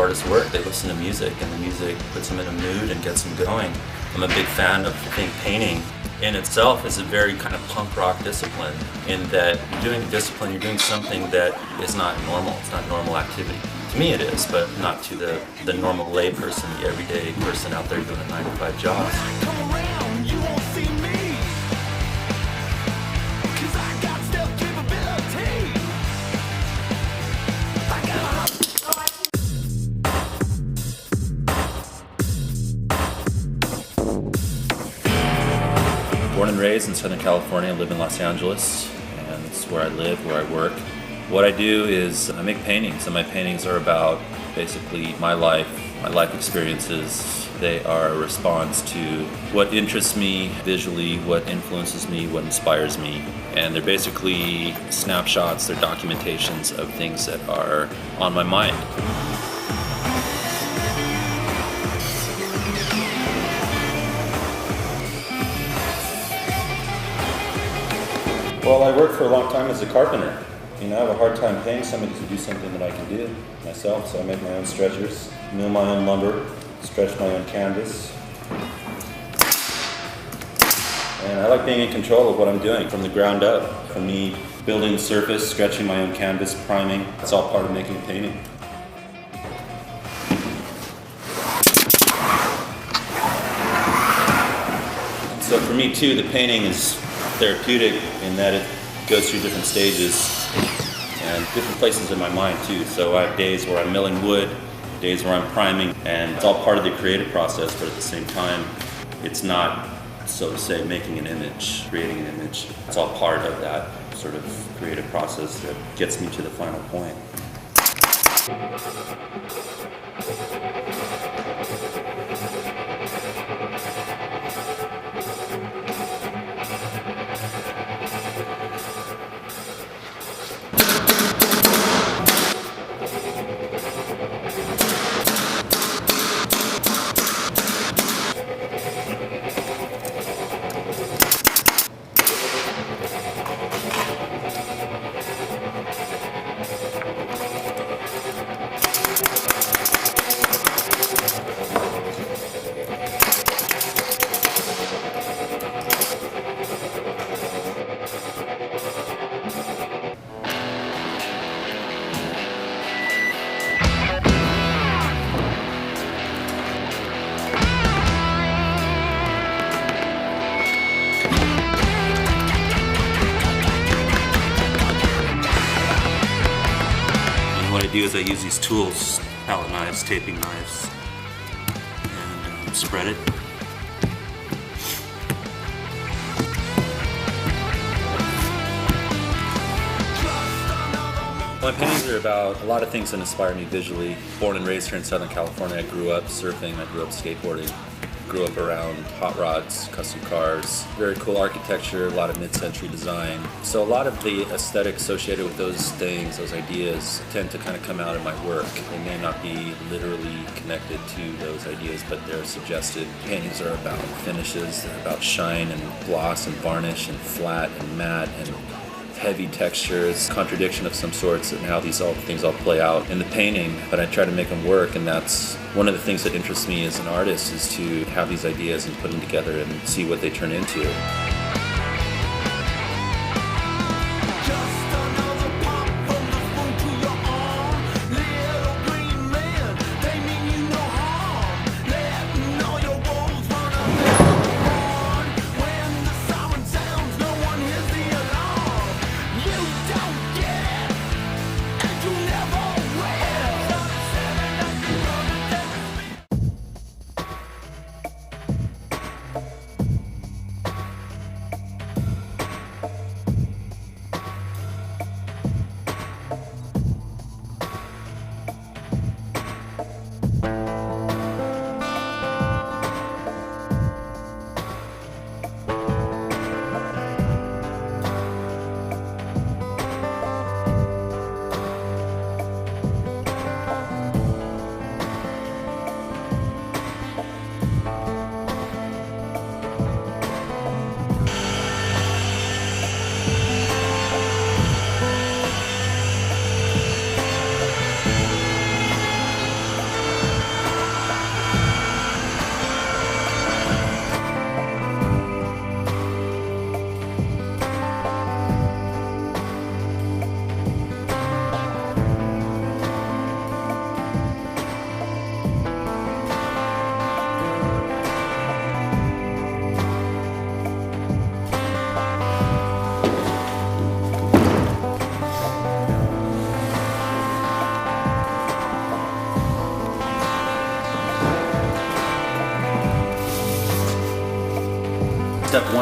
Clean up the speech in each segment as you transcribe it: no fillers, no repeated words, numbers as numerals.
artists work. They listen to music, and the music puts them in a mood and gets them going. I'm a big fan of, I think, painting in itself is a very kind of punk rock discipline, in that you're doing a discipline, you're doing something that is not normal. It's not normal activity. To me it is, but not to the normal lay person, the everyday person out there doing a 9-to-5 job. Born and raised in Southern California, I live in Los Angeles, and it's where I live, where I work. What I do is I make paintings, and my paintings are about basically my life experiences. They are a response to what interests me visually, what influences me, what inspires me. And they're basically snapshots, they're documentations of things that are on my mind. Well, I worked for a long time as a carpenter. I have a hard time paying somebody to do something that I can do myself, so I make my own stretchers, mill my own lumber, stretch my own canvas. And I like being in control of what I'm doing from the ground up. For me, building the surface, stretching my own canvas, priming, it's all part of making a painting. So for me too, the painting is therapeutic in that it goes through different stages and different places in my mind too. So I have days where I'm milling wood, days where I'm priming, and it's all part of the creative process, but at the same time, it's not, so to say, making an image, creating an image. It's all part of that sort of creative process that gets me to the final point. What I do is I use these tools, palette knives, taping knives, and spread it. My paintings are about a lot of things that inspire me visually. Born and raised here in Southern California, I grew up surfing, I grew up skateboarding. Grew up around hot rods, custom cars, very cool architecture, a lot of mid-century design. So a lot of the aesthetic associated with those things, those ideas, tend to kind of come out in my work. They may not be literally connected to those ideas, but they're suggested. Paintings are about finishes, they're about shine and gloss and varnish and flat and matte and heavy textures, contradiction of some sorts, and how these things all play out in the painting, but I try to make them work, and that's one of the things that interests me as an artist, is to have these ideas and put them together and see what they turn into.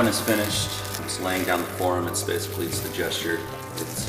one is finished. It's laying down the form. It's the gesture. It's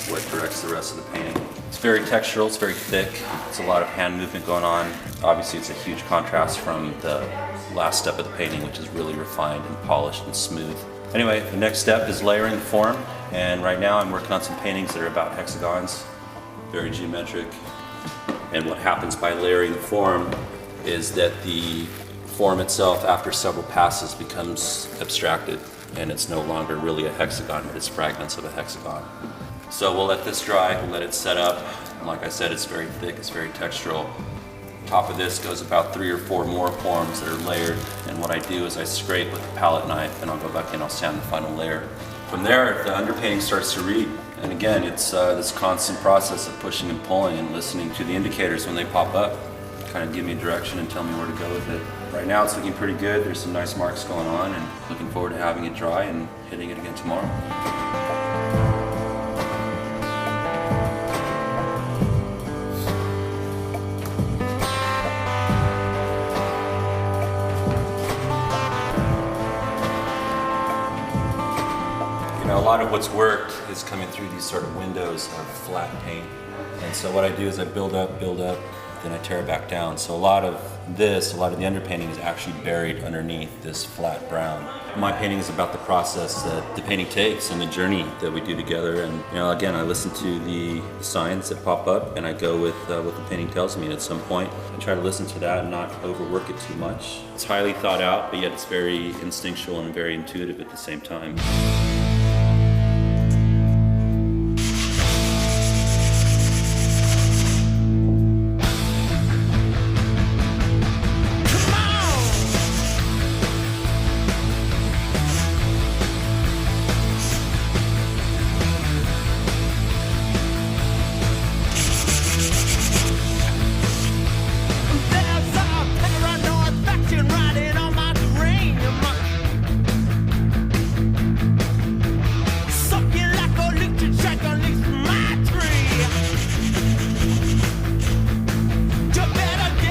what directs the rest of the painting. It's very textural. It's very thick. It's a lot of hand movement going on. Obviously, it's a huge contrast from the last step of the painting, which is really refined and polished and smooth. Anyway, the next step is layering the form, and right now I'm working on some paintings that are about hexagons, very geometric. And what happens by layering the form is that the form itself, after several passes, becomes abstracted, and it's no longer really a hexagon, but it's fragments of a hexagon. So we'll let this dry, we'll let it set up. And like I said, it's very thick, it's very textural. Top of this goes about 3 or 4 more forms that are layered, and what I do is I scrape with a palette knife, and I'll go back in, I'll sand the final layer. From there, the underpainting starts to read, and again, it's this constant process of pushing and pulling and listening to the indicators when they pop up, kind of give me direction and tell me where to go with it. Right now it's looking pretty good, there's some nice marks going on, and looking forward to having it dry and hitting it again tomorrow. A lot of what's worked is coming through these sort of windows of flat paint. And so what I do is I build up, then I tear it back down. So a lot of the underpainting is actually buried underneath this flat brown. My painting is about the process that the painting takes and the journey that we do together. And again, I listen to the signs that pop up, and I go with what the painting tells me. And at some point, I try to listen to that and not overwork it too much. It's highly thought out, but yet it's very instinctual and very intuitive at the same time.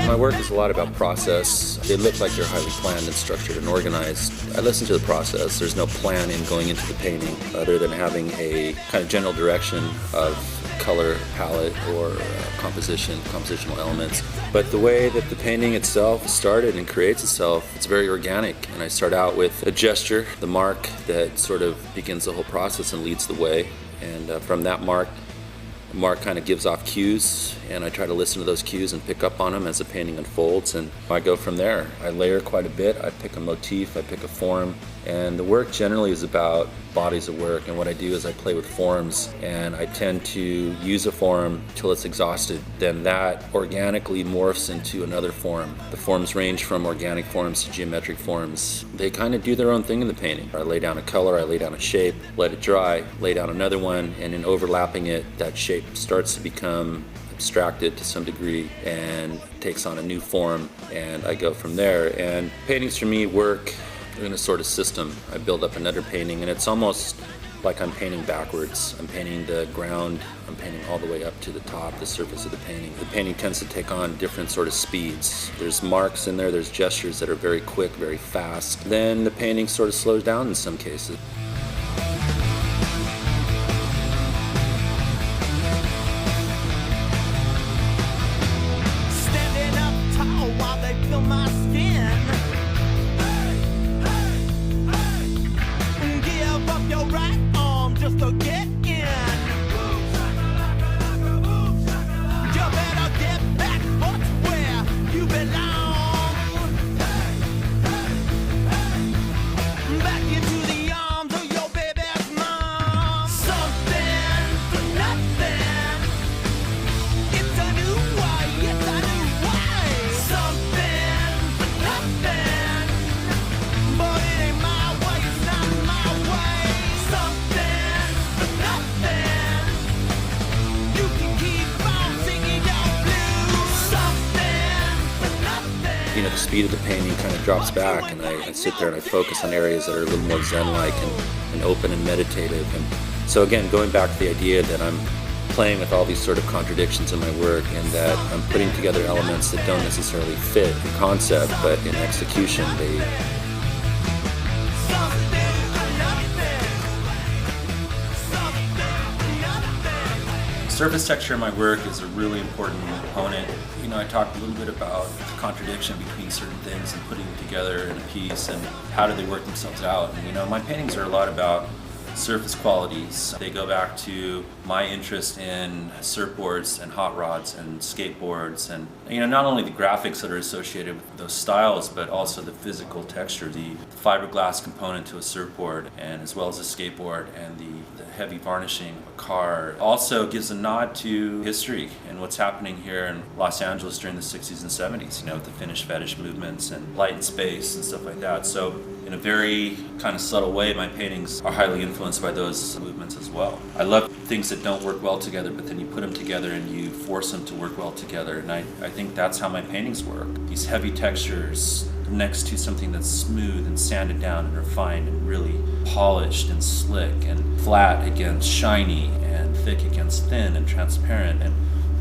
My work is a lot about process. They look like they're highly planned and structured and organized. I listen to the process. There's no plan in going into the painting other than having a kind of general direction of color palette or compositional elements. But the way that the painting itself started and creates itself, it's very organic. And I start out with a gesture, the mark that sort of begins the whole process and leads the way. And from that mark kind of gives off cues, and I try to listen to those cues and pick up on them as the painting unfolds, and I go from there. I layer quite a bit, I pick a motif, I pick a form, and the work generally is about bodies of work, and what I do is I play with forms, and I tend to use a form till it's exhausted. Then that organically morphs into another form. The forms range from organic forms to geometric forms. They kind of do their own thing in the painting. I lay down a color, I lay down a shape, let it dry, lay down another one, and in overlapping it, that shape starts to become abstracted to some degree and takes on a new form, and I go from there. And paintings for me work in a sort of system. I build up another painting, and it's almost like I'm painting backwards. I'm painting the ground, I'm painting all the way up to the top, the surface of the painting. The painting tends to take on different sort of speeds. There's marks in there, there's gestures that are very quick, very fast. Then the painting sort of slows down in some cases. Standing up tall while they feel my skin. Give up your right arm just to get in. You better get back, what's where you belong. Back into the arms of your baby's mom. Something for nothing. It's a new way, it's a new way. Something for nothing. But it ain't my way, it's not my way. Something for nothing. You can keep on singing your blues. Something for nothing. The speed of the painting kind of drops back, and I sit there and I focus on areas that are a little more zen-like and open and meditative. And so again, going back to the idea that I'm playing with all these sort of contradictions in my work, and that I'm putting together elements that don't necessarily fit in concept, but in execution, they Something Surface texture in my work is a really important component. You know, I talked a little bit about the contradiction between certain things and putting them together in a piece and how do they work themselves out. And you know, my paintings are a lot about surface qualities. They go back to my interest in surfboards and hot rods and skateboards, and you know, not only the graphics that are associated with those styles, but also the physical texture, the fiberglass component to a surfboard, and as well as a skateboard, and the heavy varnishing of a car. Also gives a nod to history and what's happening here in Los Angeles during the 60s and 70s, you know, with the Finnish fetish movements and light and space and stuff like that. So in a very kind of subtle way, my paintings are highly influenced by those movements as well. I love things that don't work well together, but then you put them together and you force them to work well together. And I think that's how my paintings work. These heavy textures next to something that's smooth and sanded down and refined and really polished and slick, and flat against shiny, and thick against thin and transparent. And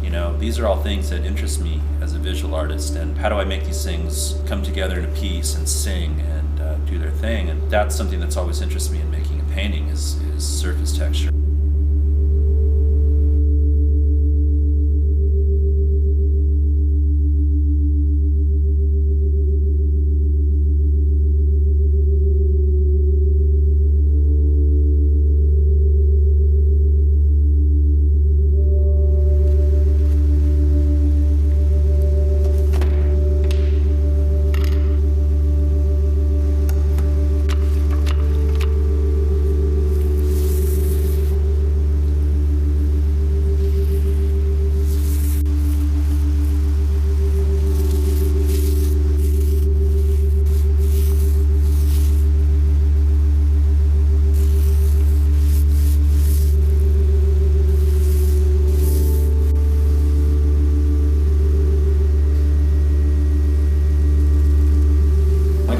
you know, these are all things that interest me as a visual artist. And how do I make these things come together in a piece and sing and do their thing? And that's something that's always interested me in making a painting is surface texture.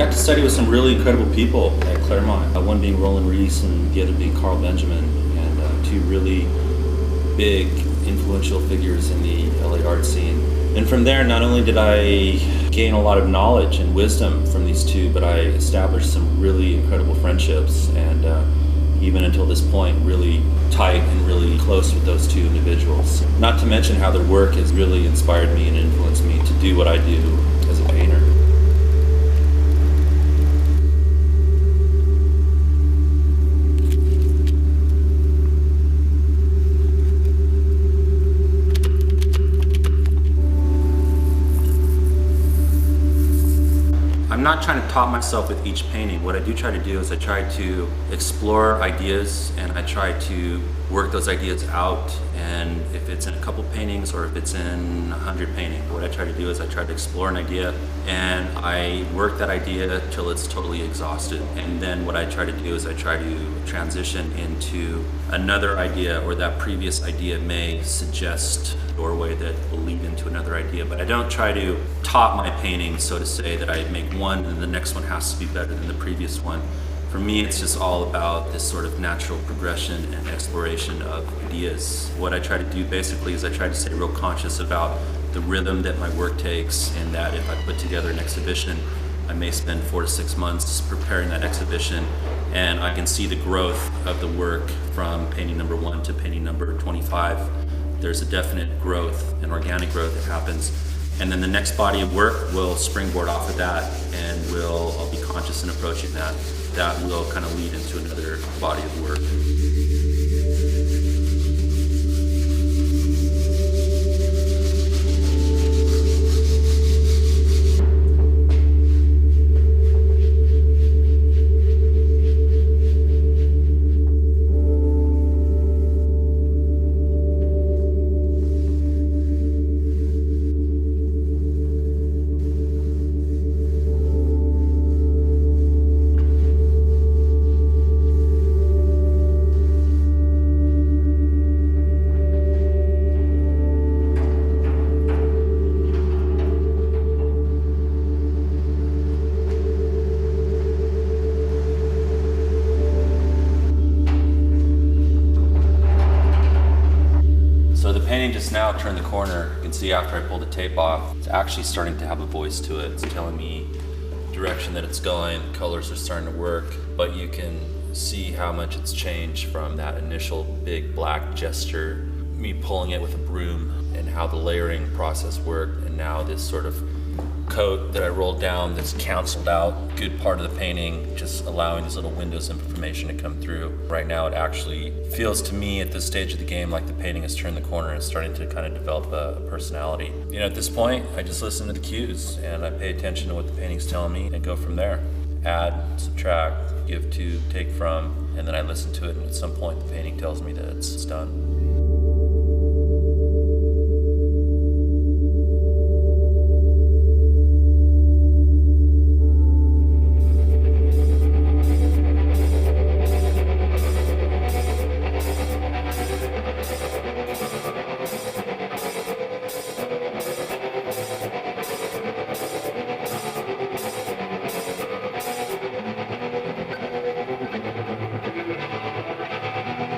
To study with some really incredible people at Claremont, one being Roland Rees and the other being Carl Benjamin, and two really big influential figures in the LA art scene. And from there, not only did I gain a lot of knowledge and wisdom from these two, but I established some really incredible friendships, and even until this point, really tight and really close with those two individuals. Not to mention how their work has really inspired me and influenced me to do what I do as a painter. I'm not trying to top myself with each painting. What I do try to do is I try to explore ideas, and I try to work those ideas out. And if it's in a couple paintings or if it's in 100 paintings, what I try to do is I try to explore an idea and I work that idea till it's totally exhausted. And then what I try to do is I try to transition into another idea, or that previous idea may suggest a doorway that will lead into another idea. But I don't try to top my painting, so to say, that I make one and the next one has to be better than the previous one. For me, it's just all about this sort of natural progression and exploration of ideas. What I try to do basically is I try to stay real conscious about the rhythm that my work takes, and that if I put together an exhibition, I may spend 4 to 6 months preparing that exhibition, and I can see the growth of the work from painting number 1 to painting number 25. There's a definite growth, an organic growth that happens. And then the next body of work will springboard off of that, and I'll be conscious in approaching that. That will kind of lead into another body of work. Just now turned the corner. You can see after I pulled the tape off, it's actually starting to have a voice to it. It's telling me the direction that it's going, the colors are starting to work, but you can see how much it's changed from that initial big black gesture me pulling it with a broom and how the layering process worked, and now this sort of coat that I rolled down that's canceled out a good part of the painting, just allowing these little windows of information to come through. Right now it actually feels to me at this stage of the game like the painting has turned the corner and is starting to kind of develop a personality. You know, at this point, I just listen to the cues and I pay attention to what the painting's telling me and go from there. Add, subtract, give to, take from, and then I listen to it, and at some point the painting tells me that it's done.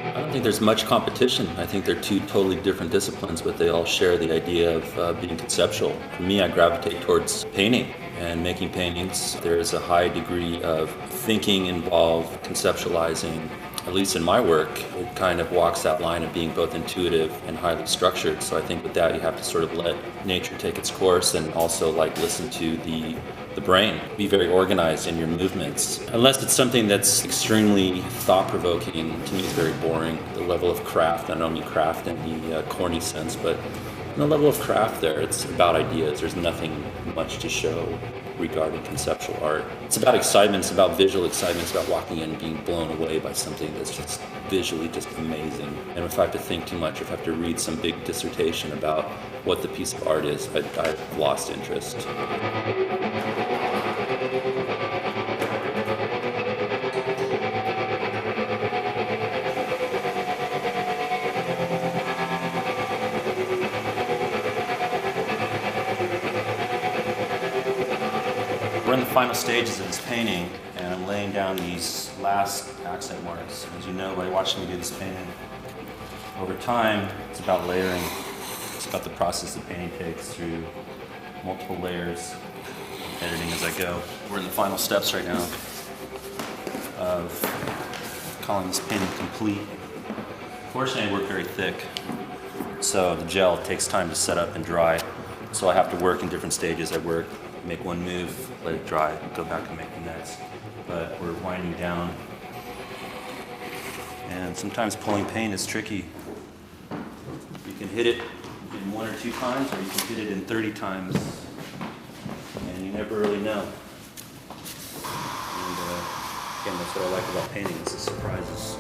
I don't think there's much competition. I think they're two totally different disciplines, but they all share the idea of being conceptual. For me, I gravitate towards painting and making paintings. There is a high degree of thinking involved, conceptualizing. At least in my work, it kind of walks that line of being both intuitive and highly structured. So I think with that, you have to sort of let nature take its course and also like listen to the brain. Be very organized in your movements. Unless it's something that's extremely thought-provoking, to me it's very boring. The level of craft, I don't mean craft in the corny sense, but the level of craft there, it's about ideas. There's nothing much to show regarding conceptual art. It's about excitement, it's about visual excitement, it's about walking in and being blown away by something that's just visually just amazing. And if I have to think too much, if I have to read some big dissertation about what the piece of art is, I've lost interest. We're in the final stages of this painting, and I'm laying down these last accent marks. As you know by watching me do this painting, over time, it's about layering. It's about the process the painting takes through multiple layers, editing as I go. We're in the final steps right now of calling this painting complete. Fortunately, I work very thick, so the gel takes time to set up and dry. So I have to work in different stages. I work, make one move, let it dry, go back and make the next. But we're winding down. And sometimes pulling paint is tricky. You can hit it in 1 or 2 times, or you can hit it in 30 times. And you never really know. And again, that's what I like about painting, is the surprises.